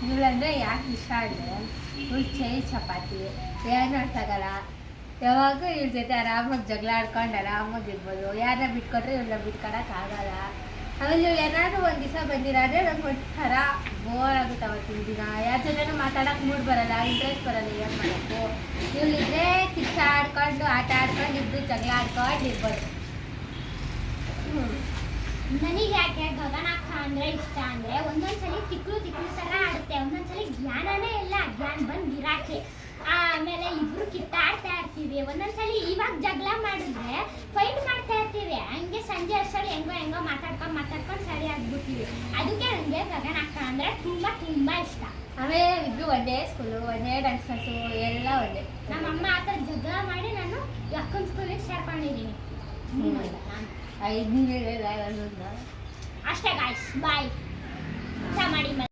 ಇವಳಂದ್ರೆ ಯಾಕೆ ಇಷ್ಟ ಅಂದರೆ ಇವಳು ಚಪಾತಿ ಏನು ಅರ್ಥಾಗಲ್ಲ. ಯಾವಾಗ ಇವ್ರ ಜೊತೆ ಆರಾಮಾಗಿ ಜಗಳ ಆಡ್ಕೊಂಡು ಆರಾಮಾಗಿರ್ಬೋದು. ಯಾರನ್ನ ಬಿಟ್ಕೊಟ್ರೆ ಇವ್ರನ್ನ ಬಿಟ್ಕೊಳಕ್ಕಾಗಲ್ಲ. ಆಮೇಲೆ ಇವ್ಳು ಏನಾದರೂ ಒಂದು ದಿವಸ ಬಂದಿರಾದ್ರೆ ನಂಗೆ ಒಂಥರ ಬೋರ್ ಆಗುತ್ತೆ ಅವತ್ತಿನ ದಿನ. ಯಾರ ಜೊತೆನೂ ಮಾತಾಡೋಕೆ ಮೂಡ್ ಬರಲ್ಲ, ಇಂಟ್ರೆಸ್ಟ್ ಬರಲ್ಲ ಏನು ಮಾಡೋಕ್ಕೂ. ಇವಳಿದ್ರೆ ಕಿಚ್ಚಾಡ್ಕೊಂಡು ಆಟ ಆಡ್ಕೊಂಡು ಇಬ್ಬರು ಜಗಳ ಆಡ್ಕೊಂಡು ಇರ್ಬೋದು. ನನಗೆ ಯಾಕೆ ಗಗನಕ್ಕ ಅಂದರೆ ಇಷ್ಟ ಅಂದರೆ ಒಂದೊಂದ್ಸಲಿ ತಿಕ್ಲು ಥರ ಆಡುತ್ತೆ, ಒಂದೊಂದ್ಸಲಿ ಜ್ಞಾನನೇ ಇಲ್ಲ, ಜ್ಞಾನ ಬಂದು ಗಿರಾಕಿ. ಆಮೇಲೆ ಇಬ್ರು ಕಿತ್ತಾಡ್ತಾ ಇರ್ತೀವಿ. ಒಂದೊಂದ್ಸಲಿ ಇವಾಗ ಜಗಳ ಮಾಡಿದ್ರೆ ಫೈಟ್ ಮಾಡ್ತಾ ಇರ್ತೀವಿ. ಹಂಗೆ ಸಂಜೆ ಅಷ್ಟರಲ್ಲಿ ಹೆಂಗೋ ಮಾತಾಡ್ಕೊಂಡು ಸರಿ ಆಗ್ಬಿಡ್ತೀವಿ. ಅದಕ್ಕೆ ನನಗೆ ಗಗನಕ್ಕ ಅಂದರೆ ತುಂಬ ಇಷ್ಟ. ಆಮೇಲೆ ಇಬ್ರು ಒಂದೇ ಸ್ಕೂಲು, ಒಂದೇ ಡ್ಯಾನ್ಸ್ ಕ್ಲಾಸು, ಎಲ್ಲ ಒಂದೇ. ನಮ್ಮಮ್ಮ ಆ ಥರ ಜಗಳ ಮಾಡಿ ನಾನು ಅಕ್ಕನ ಸ್ಕೂಲಿಗೆ ಸೇರ್ಕೊಂಡಿದ್ದೀನಿ. ಐದು ಅಷ್ಟೇ ಗಾಯ್ಸ್, ಬಾಯ್. ಮಾಡಿ